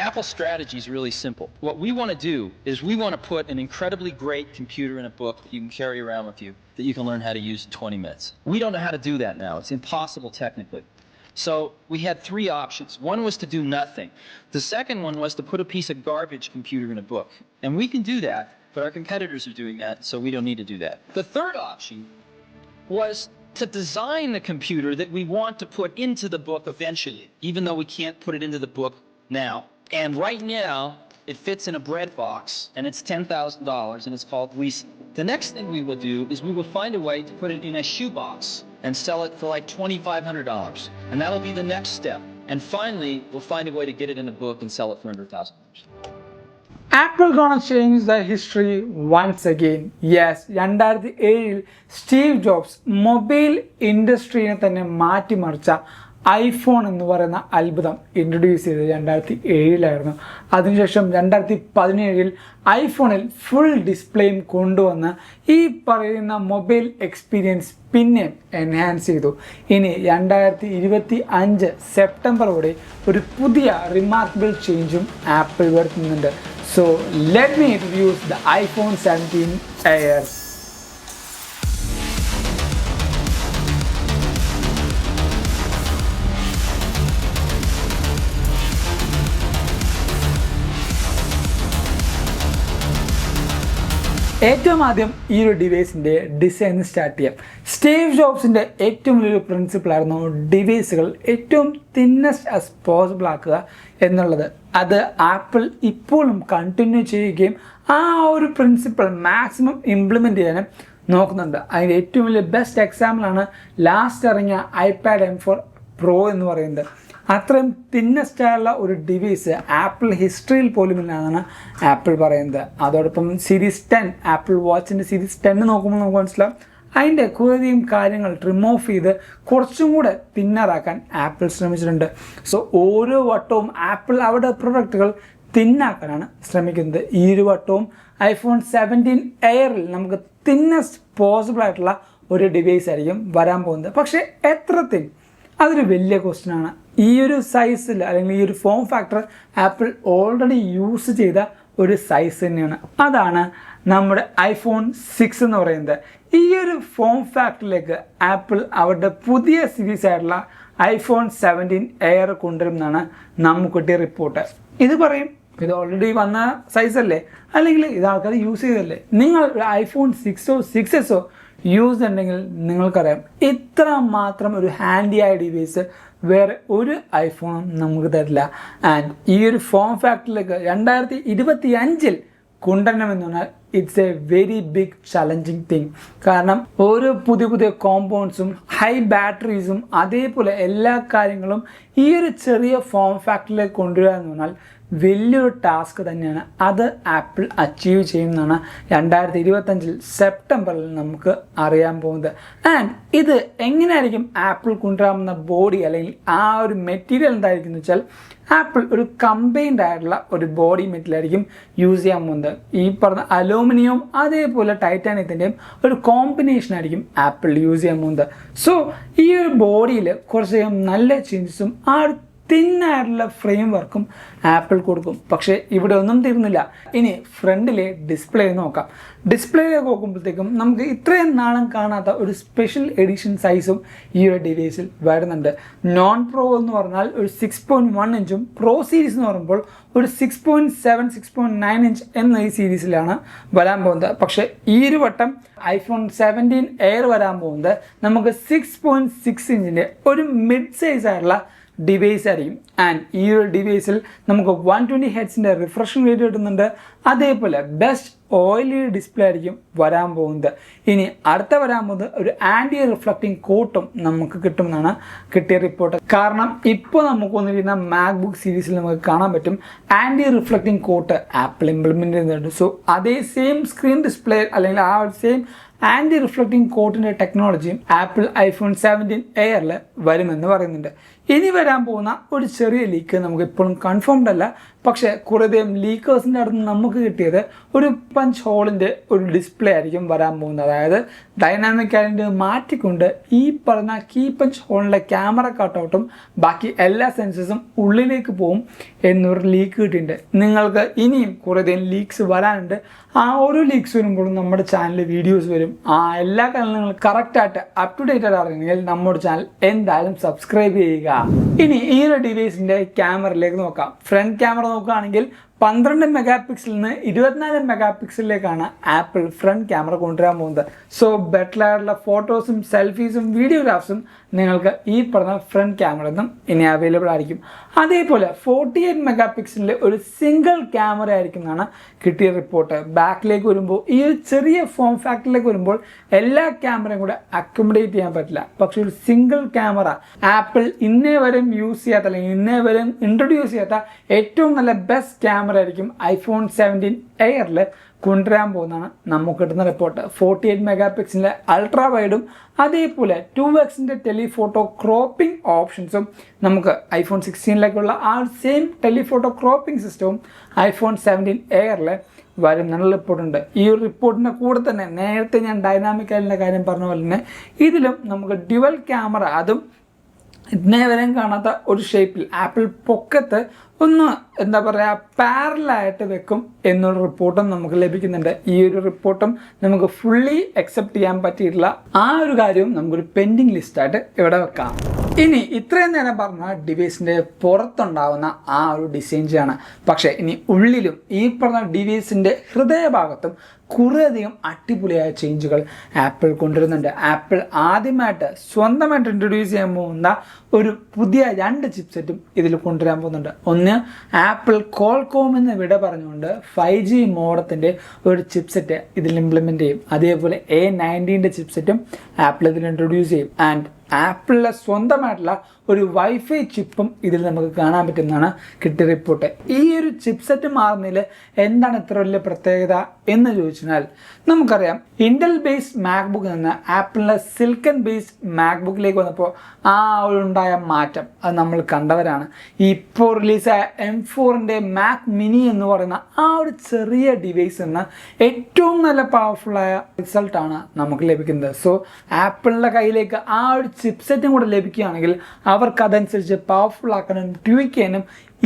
Apple's strategy is really simple. What we want to do is we want to put an incredibly great computer in a book that you can carry around with you that you can learn how to use in 20 minutes. We don't know how to do that now. It's impossible technically. So we had three options. One was to do nothing. The second one was to put a piece of garbage computer in a book. And we can do that, but our competitors are doing that, so we don't need to do that. The third option was to design the computer that we want to put into the book eventually, even though we can't put it into the book now. And right now, it fits in a bread box, and it's $10,000, and it's called Gleason. The next thing we will do is we will find a way to put it in a shoebox and sell it for like $2,500. And that'll be the next step. And finally, we'll find a way to get it in a book and sell it for $100,000. Apple gonna change the history once again. Yes, 2007 Steve Jobs mobile ഇൻഡസ്ട്രീനെ തന്നെ മാറ്റിമറിച്ച iPhone എന്ന് പറയുന്ന അത്ഭുതം introduce ചെയ്തത് 2007 അതിനുശേഷം 2017 ഐഫോണിൽ full ഡിസ്പ്ലേയും കൊണ്ടുവന്ന് ഈ പറയുന്ന മൊബൈൽ എക്സ്പീരിയൻസ് പിന്നെ എൻഹാൻസ് ചെയ്തു. ഇനി 2025 സെപ്റ്റംബറോടെ ഒരു പുതിയ റിമാർക്കബിൾ ചേഞ്ചും ആപ്പിൾ വരുത്തുന്നുണ്ട്. So let me introduce the iPhone 17 Air. ഏറ്റവും ആദ്യം ഈ ഒരു ഡിവൈസിൻ്റെ ഡിസൈൻ സ്റ്റാർട്ട് ചെയ്യാം. സ്റ്റീവ് ജോബ്സിൻ്റെ ഏറ്റവും വലിയൊരു പ്രിൻസിപ്പിളായിരുന്നു ഡിവൈസുകൾ ഏറ്റവും തിന്നസ്റ്റ് ആസ് പോസിബിൾ ആക്കുക എന്നുള്ളത്. അത് ആപ്പിൾ ഇപ്പോഴും കണ്ടിന്യൂ ചെയ്യുകയും ആ ഒരു പ്രിൻസിപ്പിൾ മാക്സിമം ഇംപ്ലിമെൻറ്റ് ചെയ്യാനും നോക്കുന്നുണ്ട്. അതിൻ്റെ ഏറ്റവും വലിയ ബെസ്റ്റ് എക്സാമ്പിളാണ് ലാസ്റ്റ് ഇറങ്ങിയ iPad M4 Pro എന്ന് പറയുന്നത്. അത്രയും തിന്നസ്റ്റായുള്ള ഒരു ഡിവൈസ് ആപ്പിൾ ഹിസ്റ്ററിയിൽ പോലും ഇല്ലാന്നാണ് ആപ്പിൾ പറയുന്നത്. അതോടൊപ്പം സീരീസ് 10 ആപ്പിൾ വാച്ചിൻ്റെ സീരീസ് 10 നോക്കുമ്പോൾ നമുക്ക് മനസ്സിലാവും അതിൻ്റെ കുറേയധികം കാര്യങ്ങൾ റിമൂവ് ചെയ്ത് കുറച്ചും കൂടെ തിന്നറാക്കാൻ ആപ്പിൾ ശ്രമിച്ചിട്ടുണ്ട്. സോ ഓരോ വട്ടവും ആപ്പിൾ അവരുടെ പ്രൊഡക്റ്റുകൾ തിന്നാക്കാനാണ് ശ്രമിക്കുന്നത്. ഈ ഒരു വട്ടവും iPhone 17 എയറിൽ നമുക്ക് തിന്നസ്റ്റ് പോസിബിൾ ആയിട്ടുള്ള ഒരു ഡിവൈസ് ആയിരിക്കും വരാൻ പോകുന്നത്. പക്ഷേ എത്ര തിൻ, അതൊരു വലിയ ക്വസ്റ്റ്യനാണ്. ഈ ഒരു സൈസിൽ അല്ലെങ്കിൽ ഈ ഒരു form factor apple already use ചെയ്ത ഒരു സൈസ് തന്നെയാണ്. അതാണ് നമ്മുടെ iPhone 6 എന്ന് പറയുന്നത്. ഈ ഒരു ഫോം ഫാക്ടറിലേക്ക് ആപ്പിൾ അവരുടെ പുതിയ സീരീസ് ആയിട്ടുള്ള iPhone 17 എയർ കൊണ്ടുവരുമെന്നാണ് നമുക്ക് കിട്ടിയ റിപ്പോർട്ട്. ഇത് പറയും ഇത് ഓൾറെഡി വന്ന സൈസല്ലേ, അല്ലെങ്കിൽ ഇത് ആൾക്കാർ യൂസ് ചെയ്തല്ലേ. നിങ്ങൾ iPhone 6 6s യൂസ് ഉണ്ടെങ്കിൽ നിങ്ങൾക്കറിയാം ഇത്ര മാത്രം ഒരു ഹാൻഡിയായ ഡിവൈസ് വേറെ ഒരു ഐഫോണും നമുക്ക് തരില്ല. ആൻഡ് ഈ ഒരു ഫോം ഫാക്ടറിലേക്ക് 2025 കൊണ്ടുവരണമെന്ന് പറഞ്ഞാൽ it's a very big challenging thing. കാരണം ഓരോ പുതിയ പുതിയ കോമ്പൗണ്ട്സും ഹൈ ബാറ്ററീസും അതേപോലെ എല്ലാ കാര്യങ്ങളും ഈ ഒരു ചെറിയ ഫോം ഫാക്ടറിലേക്ക് കൊണ്ടുവരിക എന്ന് പറഞ്ഞാൽ വലിയൊരു ടാസ്ക് തന്നെയാണ്. അത് ആപ്പിൾ അച്ചീവ് ചെയ്യുമെന്നാണ് 2025 സെപ്റ്റംബറിൽ നമുക്ക് അറിയാൻ പോകുന്നത്. ആൻഡ് ഇത് എങ്ങനെയായിരിക്കും ആപ്പിൾ കൊണ്ടുവരാമെന്ന ബോഡി അല്ലെങ്കിൽ ആ ഒരു മെറ്റീരിയൽ എന്തായിരിക്കും എന്ന് വെച്ചാൽ ആപ്പിൾ ഒരു കമ്പൈൻഡ് ആയിട്ടുള്ള ഒരു ബോഡി മെറ്റീരിയൽ ആയിരിക്കും യൂസ് ചെയ്യാൻ പോകുന്നത്. ഈ പറഞ്ഞ അലൂമിനിയം അതേപോലെ ടൈറ്റാനിയത്തിൻ്റെയും ഒരു കോമ്പിനേഷൻ ആയിരിക്കും ആപ്പിൾ യൂസ് ചെയ്യാൻ പോകുന്നത്. സോ ഈ ഒരു ബോഡിയിൽ കുറച്ചധികം നല്ല ചേഞ്ചസും ആ തിന്നായിട്ടുള്ള ഫ്രെയിം വർക്കും ആപ്പിൾ കൊടുക്കും. പക്ഷേ ഇവിടെ ഒന്നും തീർന്നില്ല. ഇനി ഫ്രണ്ടിലെ ഡിസ്പ്ലേ നോക്കാം. ഡിസ്പ്ലേയിലേക്ക് നോക്കുമ്പോഴത്തേക്കും നമുക്ക് ഇത്രയും നാളും കാണാത്ത ഒരു സ്പെഷ്യൽ എഡിഷൻ സൈസും ഈ ഒരു ഡിവൈസിൽ വരുന്നുണ്ട്. നോൺ പ്രോ എന്ന് പറഞ്ഞാൽ ഒരു 6.1 ഇഞ്ചും പ്രോ സീരീസ് എന്ന് പറയുമ്പോൾ ഒരു 6.7 6.9 ഇഞ്ച് എന്ന ഈ സീരീസിലാണ് വരാൻ പോകുന്നത്. പക്ഷേ ഈ ഒരു വട്ടം iPhone 17 എയർ വരാൻ പോകുന്നത് നമുക്ക് 6.6 ഇഞ്ചിൻ്റെ ഒരു മിഡ് സൈസ് ആയിട്ടുള്ള ഡിവൈസ് ആയിരിക്കും. ആൻഡ് ഈ ഒരു ഡിവൈസിൽ നമുക്ക് 120 ഹെർട്സിൻ്റെ റിഫ്രഷിംഗ് റേറ്റ് കിട്ടുന്നുണ്ട്. അതേപോലെ ബെസ്റ്റ് OLED ഡിസ്പ്ലേ ആയിരിക്കും വരാൻ പോകുന്നത്. ഇനി അടുത്ത വരാൻ പോകുന്നത് ഒരു ആൻറ്റി റിഫ്ലക്റ്റിംഗ് കോട്ടും നമുക്ക് കിട്ടുമെന്നാണ് കിട്ടിയ റിപ്പോർട്ട്. കാരണം ഇപ്പോൾ നമുക്ക് വന്നിരിക്കുന്ന മാക്ബുക്ക് സീരീസിൽ നമുക്ക് കാണാൻ പറ്റും anti reflecting coat Apple implement ചെയ്യുന്നുണ്ട്. സോ അതേ സെയിം സ്ക്രീൻ ഡിസ്പ്ലേ അല്ലെങ്കിൽ ആ ഒരു സെയിം ആൻറ്റി റിഫ്ലക്റ്റിംഗ് കോട്ടിൻ്റെ ടെക്നോളജിയും ആപ്പിൾ iPhone 17 എയറിൽ വരുമെന്ന് പറയുന്നുണ്ട്. ഇനി വരാൻ പോകുന്ന ഒരു ചെറിയ ലീക്ക് നമുക്ക് ഇപ്പോഴും കൺഫേംഡ് അല്ല. പക്ഷേ കുറേയധികം ലീക്കേഴ്സിൻ്റെ അടുത്ത് നമുക്ക് കിട്ടിയത് ഒരു പഞ്ച് ഹോളിൻ്റെ ഒരു ഡിസ്പ്ലേ ആയിരിക്കും വരാൻ പോകുന്നത്. അതായത് ഡൈനാമിക് ഐലൻഡ് മാറ്റിക്കൊണ്ട് ഈ പറഞ്ഞ കീ പഞ്ച് ഹോളിൻ്റെ ക്യാമറ കട്ടൗട്ടും ബാക്കി എല്ലാ സെൻസസും ഉള്ളിലേക്ക് പോകും എന്നൊരു ലീക്ക് കിട്ടിയിട്ടുണ്ട്. നിങ്ങൾക്ക് ഇനിയും കുറേയധികം ലീക്സ് വരാനുണ്ട്. ആ ഓരോ ലീക്സ് വരുമ്പോഴും നമ്മുടെ ചാനലിൽ വീഡിയോസ് വരും. ആ എല്ലാ കാര്യങ്ങളും കറക്റ്റായിട്ട് അപ് ടു ഡേറ്റ് ആയിട്ട് അറിയണമെങ്കിൽ നമ്മുടെ ചാനൽ എന്തായാലും സബ്സ്ക്രൈബ് ചെയ്യുക. ഇനി ഈ ഒരു ഡിവൈസിൻ്റെ ക്യാമറയിലേക്ക് നോക്കാം. ഫ്രണ്ട് ക്യാമറ നോക്കുകയാണെങ്കിൽ 12 മെഗാ പിക്സലിൽ നിന്ന് 24 മെഗാ പിക്സലിലേക്കാണ് ആപ്പിൾ ഫ്രണ്ട് ക്യാമറ കൊണ്ടുവരാൻ പോകുന്നത്. സോ ബെറ്റർ ആയിട്ടുള്ള ഫോട്ടോസും സെൽഫീസും വീഡിയോഗ്രാഫ്സും നിങ്ങൾക്ക് ഈ പറഞ്ഞ ഫ്രണ്ട് ക്യാമറ നിന്നും ഇനി അവൈലബിൾ ആയിരിക്കും. അതേപോലെ 48 മെഗാ പിക്സലിൻ്റെ ഒരു സിംഗിൾ ക്യാമറ ആയിരിക്കും എന്നാണ് കിട്ടിയ റിപ്പോർട്ട്. ബാക്കിലേക്ക് വരുമ്പോൾ ഈ ഒരു ചെറിയ ഫോം ഫാക്ടറിലേക്ക് വരുമ്പോൾ എല്ലാ ക്യാമറയും കൂടെ അക്കോമഡേറ്റ് ചെയ്യാൻ പറ്റില്ല. പക്ഷെ ഒരു സിംഗിൾ ക്യാമറ ആപ്പിൾ ഇന്നേ വരെയും യൂസ് ചെയ്യാത്ത അല്ലെങ്കിൽ ഇന്നേ വരെയും ഇൻട്രൊഡ്യൂസ് ചെയ്യാത്ത ഏറ്റവും നല്ല ബെസ്റ്റ് ക്യാമറ ആയിരിക്കും iPhone 17 എയറിൽ കൊണ്ടുവരാൻ പോകുന്നതാണ് നമുക്ക് കിട്ടുന്ന റിപ്പോർട്ട്. 48 മെഗാ പിക്സലിൻ്റെ അൾട്രാ വൈഡും അതേപോലെ 2x ടെലിഫോട്ടോ ക്രോപ്പിംഗ് ഓപ്ഷൻസും നമുക്ക് iPhone 16ലേക്കുള്ള ആ സെയിം ടെലിഫോട്ടോ ക്രോപ്പിംഗ് സിസ്റ്റവും iPhone 17 എയറിൽ വരും എന്നുള്ള റിപ്പോർട്ടുണ്ട്. ഈ ഒരു റിപ്പോർട്ടിൻ്റെ കൂടെ തന്നെ നേരത്തെ ഞാൻ ഡൈനാമിക് ഐലൻഡിൻ്റെ കാര്യം പറഞ്ഞ പോലെ തന്നെ ഇതിലും നമുക്ക് ഡ്യുവൽ ക്യാമറ, അതും ഇന്നേ വരെയും കാണാത്ത ഒരു ഷേപ്പിൽ ആപ്പിൾ പൊക്കത്ത് ഒന്ന് എന്താ പറയുക പാരലായിട്ട് വെക്കും എന്നൊരു റിപ്പോർട്ടും നമുക്ക് ലഭിക്കുന്നുണ്ട്. ഈ ഒരു റിപ്പോർട്ടും നമുക്ക് ഫുള്ളി അക്സെപ്റ്റ് ചെയ്യാൻ പറ്റിയിട്ടില്ല. ആ ഒരു കാര്യവും നമുക്കൊരു പെൻഡിങ് ലിസ്റ്റായിട്ട് ഇവിടെ വെക്കാം. ഇനി ഇത്രയും നേരം പറഞ്ഞ ഡിവൈസിൻ്റെ പുറത്തുണ്ടാവുന്ന ആ ഒരു ഡിസൈൻസാണ്. പക്ഷേ ഇനി ഉള്ളിലും ഈ പറഞ്ഞ ഡിവൈസിൻ്റെ ഹൃദയഭാഗത്തും കുറേയധികം അടിപൊളിയായ ചേഞ്ചുകൾ ആപ്പിൾ കൊണ്ടുവരുന്നുണ്ട്. ആപ്പിൾ ആദ്യമായിട്ട് സ്വന്തമായിട്ട് ഇൻട്രൊഡ്യൂസ് ചെയ്യാൻ പോകുന്ന ഒരു പുതിയ 2 ചിപ്സെറ്റും ഇതിൽ കൊണ്ടുവരാൻ പോകുന്നുണ്ട്. ഒന്ന് ആപ്പിൾ കോൾകോം എന്ന് വിട പറഞ്ഞുകൊണ്ട് 5G മോഡത്തിൻ്റെ ഒരു ചിപ്സെറ്റ് ഇതിൽ ഇംപ്ലിമെൻ്റ് ചെയ്യും. അതേപോലെ A90 ചിപ്സെറ്റും ആപ്പിൾ ഇതിൽ ഇൻട്രൊഡ്യൂസ് ചെയ്യും. ആൻഡ് ആപ്പിളിലെ സ്വന്തമായിട്ടുള്ള ഒരു വൈഫൈ ചിപ്പും ഇതിൽ നമുക്ക് കാണാൻ പറ്റുന്നതാണ് കിട്ടിയ റിപ്പോർട്ട്. ഈ ഒരു ചിപ്സെറ്റ് മാറുന്നതിൽ എന്താണ് ഇത്ര വലിയ പ്രത്യേകത എന്ന് ചോദിച്ചാൽ നമുക്കറിയാം ഇന്റൽ ബേസ്ഡ് മാക്ബുക്കിൽ നിന്ന് ആപ്പിളിലെ സിലിക്കൺ ബേസ്ഡ് മാക്ബുക്കിലേക്ക് വന്നപ്പോൾ ആ ഒരു ഉണ്ടായ മാറ്റം അത് നമ്മൾ കണ്ടവരാണ്. ഇപ്പോൾ റിലീസായ M4ൻ്റെ മാക് മിനി എന്ന് പറയുന്ന ആ ഒരു ചെറിയ ഡിവൈസ് നിന്ന് ഏറ്റവും നല്ല പവർഫുള്ളായ റിസൾട്ടാണ് നമുക്ക് ലഭിക്കുന്നത്. സോ ആപ്പിളിൻ്റെ കയ്യിലേക്ക് ആ ഒരു ചിപ്സെറ്റും കൂടെ ലഭിക്കുകയാണെങ്കിൽ അവർക്ക് അതനുസരിച്ച് പവർഫുൾ ആക്കാനും ട്യൂക്ക് ചെയ്യാനും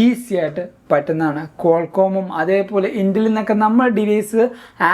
ഈസി ആയിട്ട് പറ്റുന്നതാണ്. കോൾകോമും അതേപോലെ ഇന്റലിൽ നിന്നൊക്കെ നമ്മൾ ഡിവൈസ്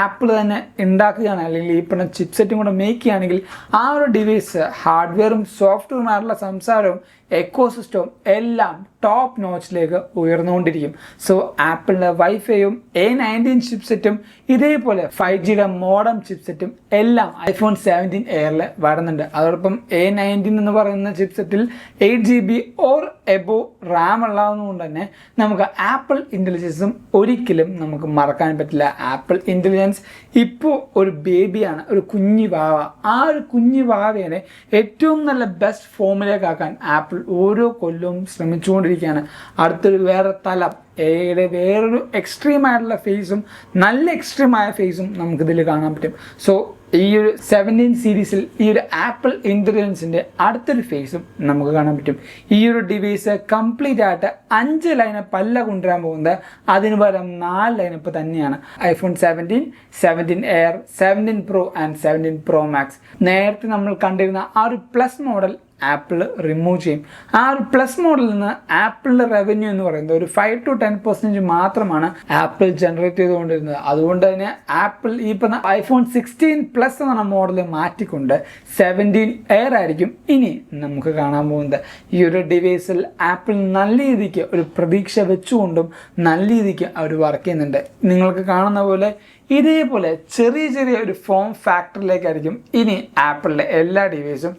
ആപ്പിൾ തന്നെ ഉണ്ടാക്കുകയാണ് അല്ലെങ്കിൽ ഈ പറഞ്ഞ ചിപ്സെറ്റും കൂടെ മേക്ക് ചെയ്യുകയാണെങ്കിൽ ആ ഒരു ഡിവൈസ് ഹാർഡ്വെയറും സോഫ്റ്റ്വെയറുമായിട്ടുള്ള സംസാരവും എക്കോസിസ്റ്റവും എല്ലാം ടോപ്പ് നോച്ചിലേക്ക് ഉയർന്നുകൊണ്ടിരിക്കും. സോ ആപ്പിളിൻ്റെ വൈഫൈയും A90 ചിപ്സെറ്റും ഇതേപോലെ 5Gയുടെ മോഡം ചിപ്സെറ്റും എല്ലാം iPhone 17 എയറിൽ വരുന്നുണ്ട്. അതോടൊപ്പം A90 എന്ന് പറയുന്ന ചിപ്സെറ്റിൽ 8GB ഓർ എബോ റാം ഉള്ളതുകൊണ്ട് തന്നെ നമുക്ക് ആപ്പിൾ ഇൻ്റലിജൻസും ഒരിക്കലും നമുക്ക് മറക്കാൻ പറ്റില്ല. ആപ്പിൾ ഇൻ്റലിജൻസ് ഇപ്പോൾ ഒരു ബേബിയാണ്, ഒരു കുഞ്ഞു വാവ. ആ ഒരു കുഞ്ഞു വാവയെ ഏറ്റവും നല്ല ബെസ്റ്റ് ഫോമിലേക്ക് ആക്കാൻ ആപ്പിൾ ഓരോ കൊല്ലവും ശ്രമിച്ചുകൊണ്ടിരിക്കുകയാണ്. അടുത്തൊരു വേറെ തലം എയുടെ വേറൊരു എക്സ്ട്രീം ആയിട്ടുള്ള ഫേസും നല്ല എക്സ്ട്രീമായ ഫേസും നമുക്കിതിൽ കാണാൻ പറ്റും. സോ ഈ ഒരു 17 സീരീസിൽ ഈ ഒരു ആപ്പിൾ ഇൻ്റലിജൻസിൻ്റെ അടുത്തൊരു ഫേസും നമുക്ക് കാണാൻ പറ്റും. ഈ ഒരു ഡിവൈസ് കംപ്ലീറ്റ് ആയിട്ട് 5 ലൈനപ്പ് അല്ല കൊണ്ടുവരാൻ പോകുന്നത്, അതിന് പകരം 4 ലൈനപ്പ് തന്നെയാണ്. iPhone 17, 17 air, 17 Pro and 17 Pro Max. നേരത്തെ നമ്മൾ കണ്ടിരുന്ന ആ ഒരു പ്ലസ് മോഡൽ ആപ്പിൾ റിമൂവ് ചെയ്യും. ആ ഒരു പ്ലസ് മോഡലിൽ നിന്ന് ആപ്പിളിൻ്റെ റവന്യൂ എന്ന് പറയുന്നത് ഒരു 5 to 10% മാത്രമാണ് ആപ്പിൾ ജനറേറ്റ് ചെയ്തുകൊണ്ടിരുന്നത്. അതുകൊണ്ട് തന്നെ ആപ്പിൾ ഈ പറഞ്ഞ iPhone 16 പ്ലസ് എന്ന മോഡൽ മാറ്റിക്കൊണ്ട് 17 എയർ ആയിരിക്കും ഇനി നമുക്ക് കാണാൻ പോകുന്നത്. ഈ ഒരു ഡിവൈസിൽ ആപ്പിൾ നല്ല രീതിക്ക് ഒരു പ്രതീക്ഷ വെച്ചുകൊണ്ടും നല്ല രീതിക്ക് അവർ വർക്ക് ചെയ്യുന്നുണ്ട്. നിങ്ങൾക്ക് കാണുന്ന പോലെ ഇതേപോലെ ചെറിയ ചെറിയ ഒരു ഫോം ഫാക്ടറിലേക്കായിരിക്കും ഇനി ആപ്പിളിൻ്റെ എല്ലാ ഡിവൈസും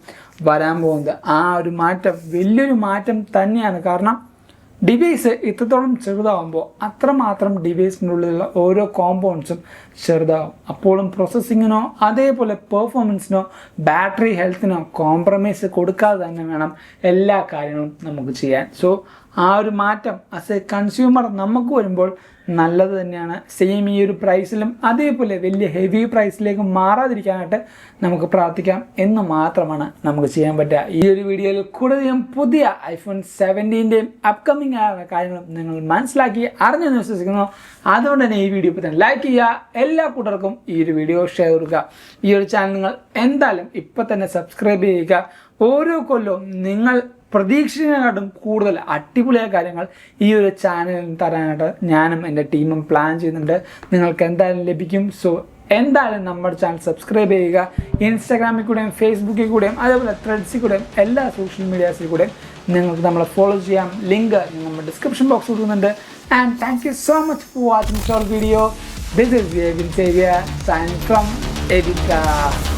വരാൻ പോകുന്നത്. ആ ഒരു മാറ്റം വലിയൊരു മാറ്റം തന്നെയാണ്. കാരണം ഡിവൈസ് ഇത്രത്തോളം ചെറുതാകുമ്പോൾ അത്രമാത്രം ഡിവൈസിനുള്ളിലുള്ള ഓരോ കോമ്പൗണ്ട്സും ചെറുതാകും. അപ്പോഴും പ്രോസസ്സിങ്ങിനോ അതേപോലെ പെർഫോമൻസിനോ ബാറ്ററി ഹെൽത്തിനോ കോംപ്രമൈസ് കൊടുക്കാതെ തന്നെ വേണം എല്ലാ കാര്യങ്ങളും നമുക്ക് ചെയ്യാൻ. സോ ആ ഒരു മാറ്റം ആസ് എ കൺസ്യൂമർ നമുക്ക് വരുമ്പോൾ നല്ലത് തന്നെയാണ്. സെയിം ഈ ഒരു പ്രൈസിലും അതേപോലെ വലിയ ഹെവി പ്രൈസിലേക്ക് മാറാതിരിക്കാനായിട്ട് നമുക്ക് പ്രാർത്ഥിക്കാം എന്ന് മാത്രമാണ് നമുക്ക് ചെയ്യാൻ പറ്റുക. ഈ ഒരു വീഡിയോയിൽ കൂടുതലും പുതിയ iPhone 17ൻ്റെയും അപ്കമിങ് ആയ കാര്യങ്ങളും നിങ്ങൾ മനസ്സിലാക്കി അറിഞ്ഞെന്ന് വിശ്വസിക്കുന്നു. അതുകൊണ്ട് തന്നെ ഈ വീഡിയോ ഇപ്പോൾ തന്നെ ലൈക്ക് ചെയ്യുക, എല്ലാ കൂട്ടർക്കും ഈ ഒരു വീഡിയോ ഷെയർ ചെയ്യുക. ഈ ഒരു ചാനൽ നിങ്ങൾ എന്തായാലും ഇപ്പം തന്നെ സബ്സ്ക്രൈബ് ചെയ്യുക. ഓരോ കൊല്ലവും നിങ്ങൾ പ്രതീക്ഷിക്കുന്നതിനെക്കാട്ടും കൂടുതൽ അടിപൊളിയായ കാര്യങ്ങൾ ഈ ഒരു ചാനലിൽ തരാനായിട്ട് ഞാനും എൻ്റെ ടീമും പ്ലാൻ ചെയ്യുന്നുണ്ട്. നിങ്ങൾക്ക് എന്തായാലും ലഭിക്കും. സോ എന്തായാലും നമ്മുടെ ചാനൽ സബ്സ്ക്രൈബ് ചെയ്യുക. ഇൻസ്റ്റാഗ്രാമിൽ കൂടെയും ഫേസ്ബുക്കിൽ കൂടെയും അതേപോലെ ത്രെഡ്സിൽ കൂടെയും എല്ലാ സോഷ്യൽ മീഡിയാസിൽ കൂടെയും നിങ്ങൾക്ക് നമ്മളെ ഫോളോ ചെയ്യാം. ലിങ്ക് നമ്മുടെ ഡിസ്ക്രിപ്ഷൻ ബോക്സ് കൊടുക്കുന്നുണ്ട്. And thank you so much for watching short video. This is Xavier signing from Edica.